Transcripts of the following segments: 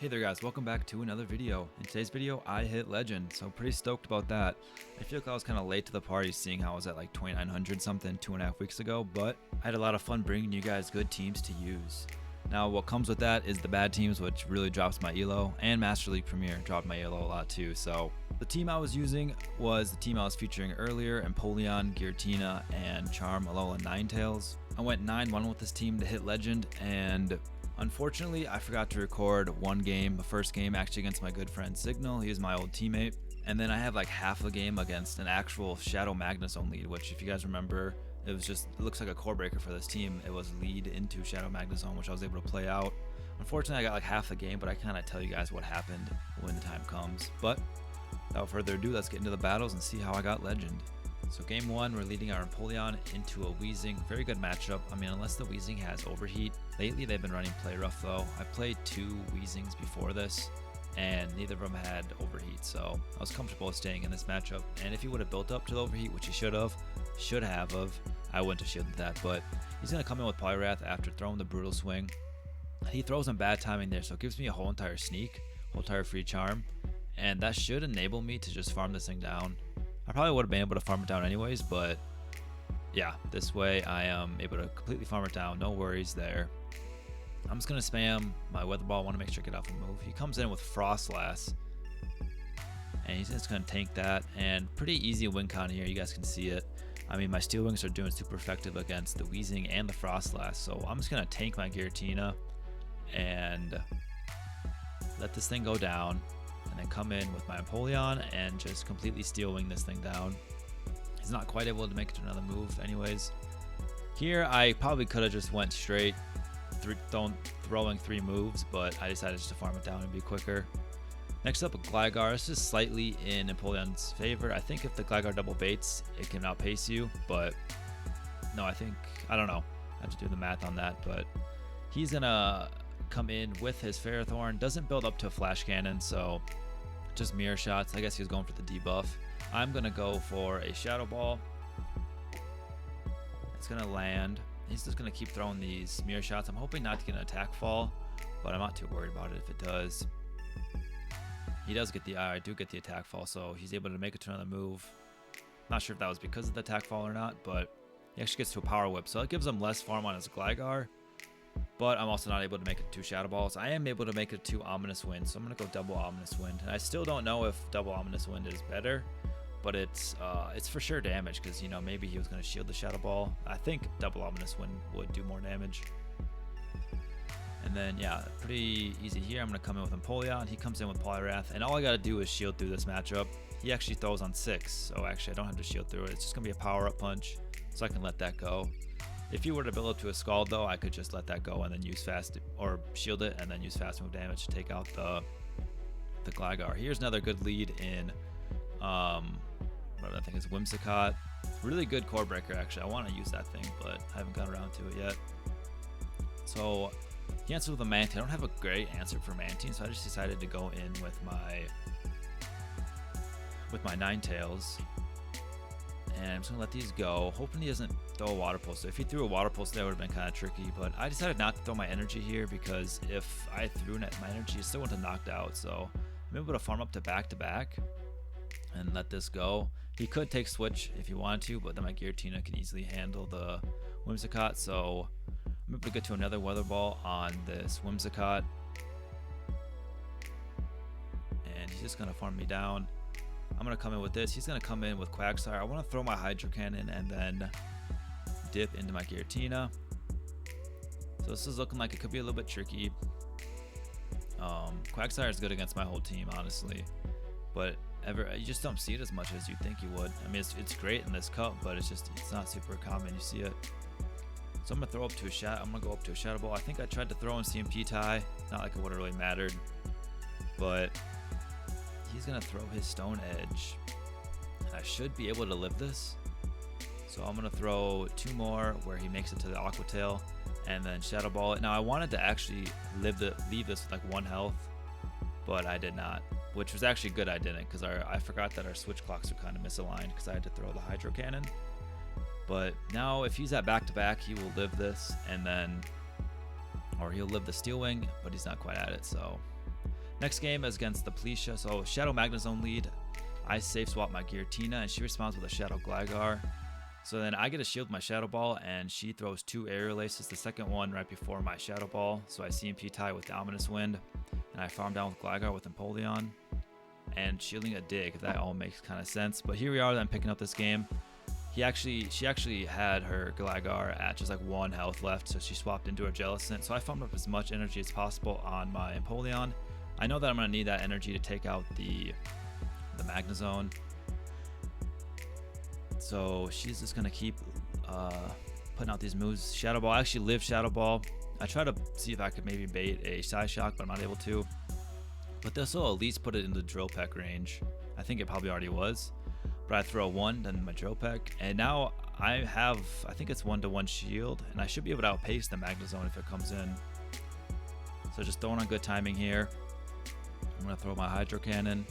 Hey there guys, welcome back to another video. In today's video, I hit Legend, so pretty stoked about that. I feel like I was kind of late to the party seeing how I was at like 2900 something 2.5 weeks ago, but I had a lot of fun bringing you guys good teams to use. Now what comes with that is the bad teams, which really drops my elo, and Master League Premier dropped my elo a lot too. So the team I was using was the team I was featuring earlier, Empoleon, Giratina, and Charm, Alola, Ninetales. I went 9-1 with this team to hit Legend, and unfortunately, I forgot to record one game, the first game actually against my good friend Signal. He was my old teammate. And then I have like half a game against an actual Shadow Magnezone lead, which if you guys remember, it looks like a core breaker for this team. It was lead into Shadow Magnezone, which I was able to play out. Unfortunately, I got like half the game, but I kind of tell you guys what happened when the time comes. But without further ado, let's get into the battles and see how I got Legend. So game one, we're leading our Empoleon into a Weezing. Very good matchup. I mean, unless the Weezing has Overheat. Lately, they've been running Play Rough though. I played 2 Weezings before this, and neither of them had Overheat, so I was comfortable with staying in this matchup. And if he would have built up to the Overheat, which he should have, I wouldn't have shielded that. But he's going to come in with Poliwrath after throwing the Brutal Swing. He throws in bad timing there, so it gives me a whole entire Sneak, whole entire free Charm, and that should enable me to just farm this thing down. I probably would have been able to farm it down anyways, but yeah, this way I am able to completely farm it down. No worries there. I'm just going to spam my Weather Ball. I want to make sure I get off the move. He comes in with Frostlass, and he's just going to tank that. And pretty easy win con here. You guys can see it. I mean, my Steel Wings are doing super effective against the Weezing and the Frostlass, so I'm just going to tank my Giratina and let this thing go down. And then come in with my Empoleon and just completely Steel Wing this thing down. He's not quite able to make it to another move anyways. Here I probably could have just went straight throwing 3 moves, but I decided just to farm it down and be quicker. Next up, a Gligar. This is slightly in Empoleon's favor. I think if the Gligar double baits, it can outpace you, but no, I don't know. I have to do the math on that, but he's gonna come in with his Ferrothorn. Doesn't build up to a Flash Cannon, so just mirror shots. I guess he was going for the debuff. I'm gonna go for a Shadow Ball. It's gonna land. He's just gonna keep throwing these mirror shots. I'm hoping not to get an attack fall, but I'm not too worried about it if it does. He does get I do get the attack fall, so he's able to make it to another move. Not sure if that was because of the attack fall or not, but he actually gets to a Power Whip, so it gives him less farm on his Gligar. But I'm also not able to make it 2 Shadow Balls. I am able to make it 2 Ominous Wind, so I'm going to go double Ominous Wind. And I still don't know if double Ominous Wind is better, but it's for sure damage, because, you know, maybe he was going to shield the Shadow Ball. I think double Ominous Wind would do more damage. And then, yeah, pretty easy here. I'm going to come in with Empoleon. He comes in with Poliwrath, and all I got to do is shield through this matchup. He actually throws on 6, so actually I don't have to shield through it. It's just going to be a Power-Up Punch, so I can let that go. If you were to build up to a Scald though, I could just let that go and then use fast, or shield it and then use fast move damage to take out the Gligar. Here's another good lead in whatever that thing is, Whimsicott. Really good core breaker actually. I want to use that thing, but I haven't got around to it yet. So he answers with a Mantine. I don't have a great answer for Mantine, so I just decided to go in with my Ninetales. And I'm just going to let these go, hoping he doesn't throw a Water Pulse. So if he threw a Water Pulse, that would have been kind of tricky. But I decided not to throw my energy here, because if I threw my energy, it still wouldn't have knocked out. So I'm able to farm up to back and let this go. He could take Switch if he wanted to, but then my Giratina can easily handle the Whimsicott. So I'm able to get to another Weather Ball on this Whimsicott. And he's just going to farm me down. I'm going to come in with this. He's going to come in with Quagsire. I want to throw my Hydro Cannon and then dip into my Giratina. So this is looking like it could be a little bit tricky. Quagsire is good against my whole team, honestly. But you just don't see it as much as you think you would. I mean, it's great in this cup, but it's not super common. You see it. So I'm going to throw up to a Shadow. I'm going to go up to a Shadow Ball. I think I tried to throw in CMP tie. Not like it would have really mattered. But he's going to throw his Stone Edge. And I should be able to live this. So I'm going to throw 2 more where he makes it to the Aqua Tail and then Shadow Ball it. Now I wanted to actually leave this with like 1 health, but I did not. Which was actually good I didn't, because I forgot that our switch clocks are kind of misaligned because I had to throw the Hydro Cannon. But now if he's at back-to-back, he will live this, and then, or he'll live the Steel Wing, but he's not quite at it, so Next game is against the Plesia. So Shadow Magnezone lead. I safe swap my Giratina, and she responds with a Shadow Gligar. So then I get a shield my Shadow Ball, and she throws 2 Aerial Aces, the second one right before my Shadow Ball. So I CMP tie with the Ominous Wind, and I farm down with Gligar with Empoleon, and shielding a Dig, if that all makes kind of sense. But here we are then picking up this game. She actually had her Gligar at just like 1 health left, so she swapped into her Jellicent. So I farmed up as much energy as possible on my Empoleon. I know that I'm going to need that energy to take out the Magnezone. So she's just going to keep putting out these moves. Shadow Ball. I actually live Shadow Ball. I try to see if I could maybe bait a Psyshock, but I'm not able to. But this will at least put it into Drill Peck range. I think it probably already was. But I throw 1, then my Drill Peck. And now I think it's 1-to-1 shield. And I should be able to outpace the Magnezone if it comes in. So just throwing on good timing here. I'm going to throw my Hydro Cannon.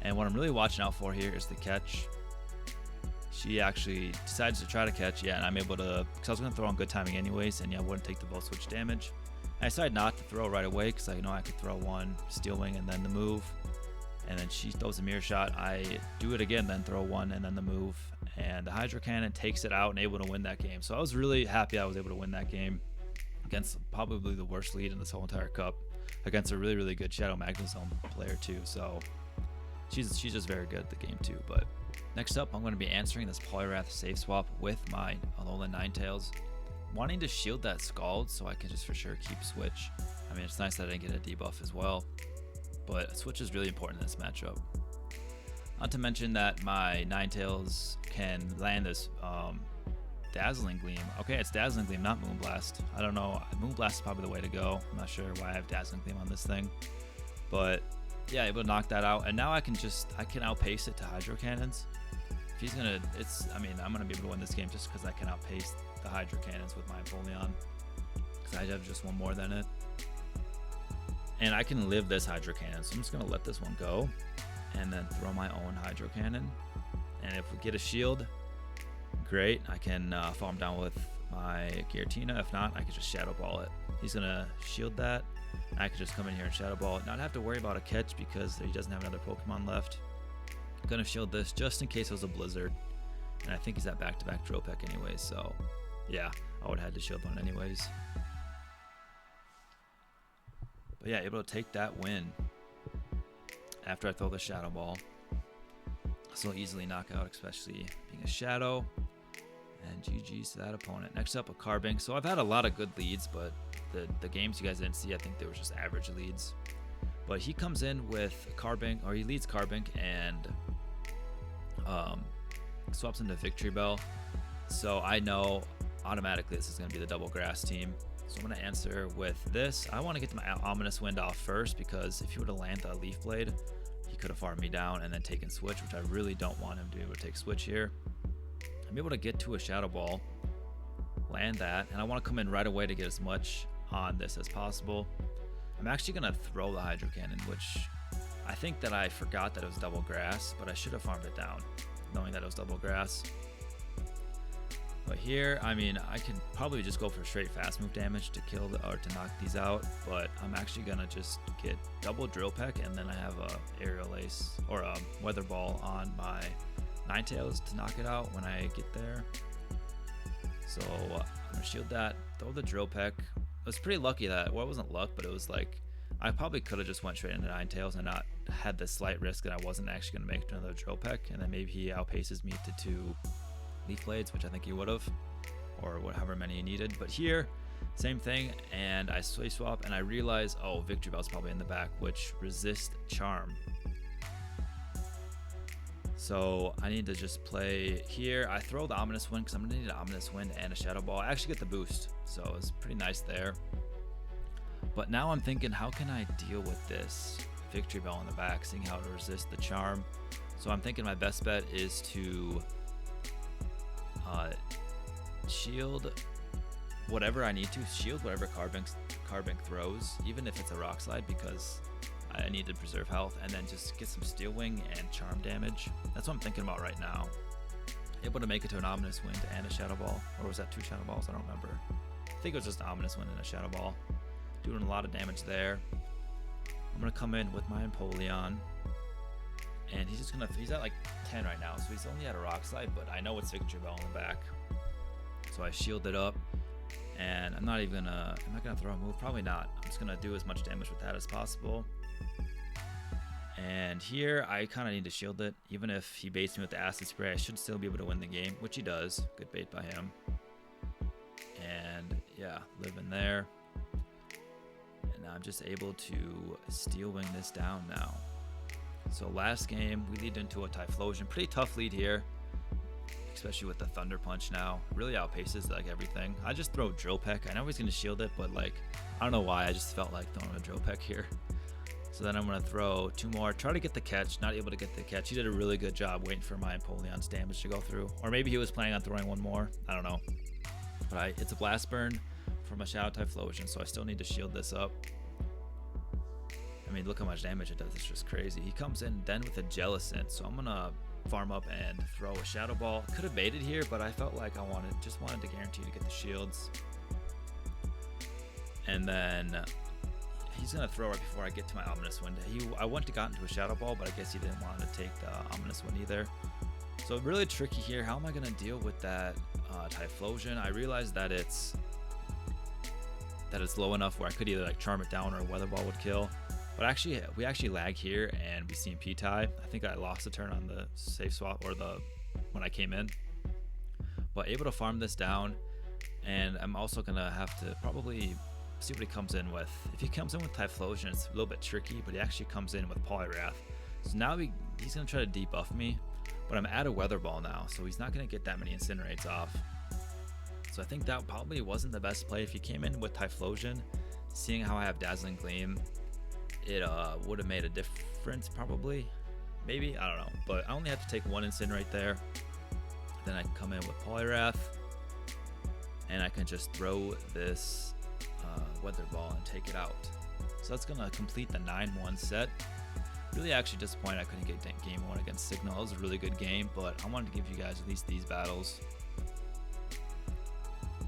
And what I'm really watching out for here is the catch. She actually decides to try to catch, yeah, and I'm able to, because I was going to throw on good timing anyways, and yeah, I wouldn't take the Volt Switch damage. I decided not to throw right away, because I know I could throw 1 Steel Wing and then the move. And then she throws a Mirror Shot. I do it again, then throw 1 and then the move. And the Hydro Cannon takes it out and able to win that game. So I was really happy I was able to win that game against probably the worst lead in this whole entire cup, against a really, really good Shadow Magnezone player too. So she's just very good at the game too. But next up, I'm going to be answering this Poliwrath safe swap with my Alolan Ninetales, wanting to shield that Scald so I can just for sure keep Switch. I mean, it's nice that I didn't get a debuff as well, but Switch is really important in this matchup. Not to mention that my Ninetales can land this Dazzling Gleam. Okay, it's Dazzling Gleam, not Moonblast. I don't know. Moonblast is probably the way to go. I'm not sure why I have Dazzling Gleam on this thing, but yeah, able to knock that out. And now I can outpace it to Hydro Cannons. If he's gonna, I'm gonna be able to win this game just because I can outpace the Hydro Cannons with my Empoleon, because I have just 1 more than it. And I can live this Hydro Cannon, so I'm just gonna let this one go and then throw my own Hydro Cannon. And if we get a shield, great. I can farm down with my Giratina. If not, I can just Shadow Ball it. He's gonna shield that. I could just come in here and Shadow Ball it, not have to worry about a catch because he doesn't have another Pokemon left. I'm gonna shield this just in case it was a Blizzard, and I think he's at back-to-back Drill Peck anyways, so yeah, I would have had to shield one anyways. But yeah, able to take that win after I throw the Shadow Ball. So easily knock out, especially being a Shadow. And GG's to that opponent. Next up, a Carbink. So I've had a lot of good leads, but the games you guys didn't see, I think they were just average leads. But he comes in with Carbink, or he leads Carbink and swaps into Victory Bell. So I know automatically this is going to be the double grass team. So I'm going to answer with this. I want to get my Ominous Wind off first, because if he were to land the Leaf Blade, he could have farmed me down and then taken Switch, which I really don't want him to be able to take Switch here. I'm able to get to a Shadow Ball, land that, and I want to come in right away to get as much on this as possible. I'm actually going to throw the Hydro Cannon, which I think that I forgot that it was double grass, but I should have farmed it down, knowing that it was double grass. But here, I mean, I could probably just go for straight fast move damage to kill or to knock these out, but I'm actually going to just get double Drill Peck, and then I have a Aerial Ace or a Weather Ball on my Ninetales to knock it out when I get there. So I'm going to shield that, throw the Drill Peck. I was pretty lucky that, well, it wasn't luck, but it was like, I probably could have just went straight into Ninetales and not had the slight risk that I wasn't actually going to make it to another Drill Peck, and then maybe he outpaces me to 2 Leaf Blades, which I think he would have, or however many he needed. But here, same thing, and I swap, and I realize, oh, Victory Bell's probably in the back, which resist Charm. So I need to just play here. I throw the Ominous Wind because I'm gonna need an Ominous Wind and a Shadow Ball. I actually get the boost, so it's pretty nice there. But now I'm thinking, how can I deal with this Victory Bell in the back, seeing how to resist the Charm? So I'm thinking my best bet is to shield whatever I need to, shield whatever Carbink throws, even if it's a Rock Slide, because I need to preserve health, and then just get some Steel Wing and Charm damage. That's what I'm thinking about right now. Able to make it to an Ominous Wind and a Shadow Ball, or was that 2 Shadow Balls? I don't remember. I think it was just an Ominous Wind and a Shadow Ball. Doing a lot of damage there. I'm gonna come in with my Empoleon, and he's at like 10 right now, so he's only at a rock slide, but I know it's signature bell in the back. So I shield it up, and I'm not gonna throw a move, probably not. I'm just gonna do as much damage with that as possible. And here I kind of need to shield it. Even if he baits me with the acid spray, I should still be able to win the game, which he does. Good bait by him. And yeah, live in there. And I'm just able to steel wing this down now. So last game we lead into a Typhlosion. Pretty tough lead here, especially with the Thunder Punch now. Really outpaces like everything. I just throw Drill Peck. I know he's gonna shield it, but like I don't know why. I just felt like throwing a Drill Peck here. So then I'm gonna throw 2 more. Try to get the catch. Not able to get the catch. He did a really good job waiting for my Empoleon's damage to go through, or maybe he was planning on throwing 1 more. I don't know. But it's a Blast Burn from a Shadow Typhlosion, so I still need to shield this up. I mean, look how much damage it does. It's just crazy. He comes in then with a Jellicent, so I'm gonna farm up and throw a Shadow Ball. Could have baited here, but I felt like I just wanted to guarantee to get the shields. And then he's gonna throw right before I get to my Ominous Wind. I wouldn't have gotten to a Shadow Ball, but I guess he didn't want to take the Ominous Wind either. So really tricky here. How am I gonna deal with that Typhlosion? I realized that it's low enough where I could either like charm it down or a Weather Ball would kill. But actually, we actually lag here, and we see him P-tie. I think I lost a turn on the safe swap, or when I came in. But able to farm this down, and I'm also gonna have to probably see what he comes in with. If he comes in with Typhlosion, it's a little bit tricky, but he actually comes in with Poliwrath. So now he's gonna try to debuff me, but I'm at a Weather Ball now, so he's not gonna get that many Incinerates off. So I think that probably wasn't the best play. If he came in with Typhlosion, seeing how I have Dazzling Gleam, it would have made a difference probably. Maybe, I don't know. But I only have to take 1 Incinerate there. Then I can come in with Poliwrath, and I can just throw this Weather Ball and take it out. So that's gonna complete the 9-1 set. Really actually disappointed I couldn't get game 1 against Signal. It was a really good game, but I wanted to give you guys at least these battles.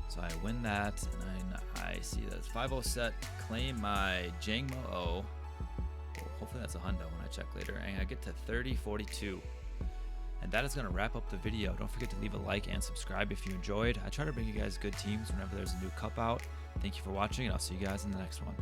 So I win that, and then I see that 5-0 set, claim my Jangmo O. Hopefully that's a hundo when I check later, and I get to 30-42. And that is going to wrap up the video. Don't forget to leave a like and subscribe if you enjoyed. I try to bring you guys good teams whenever there's a new cup out. Thank you for watching, and I'll see you guys in the next one.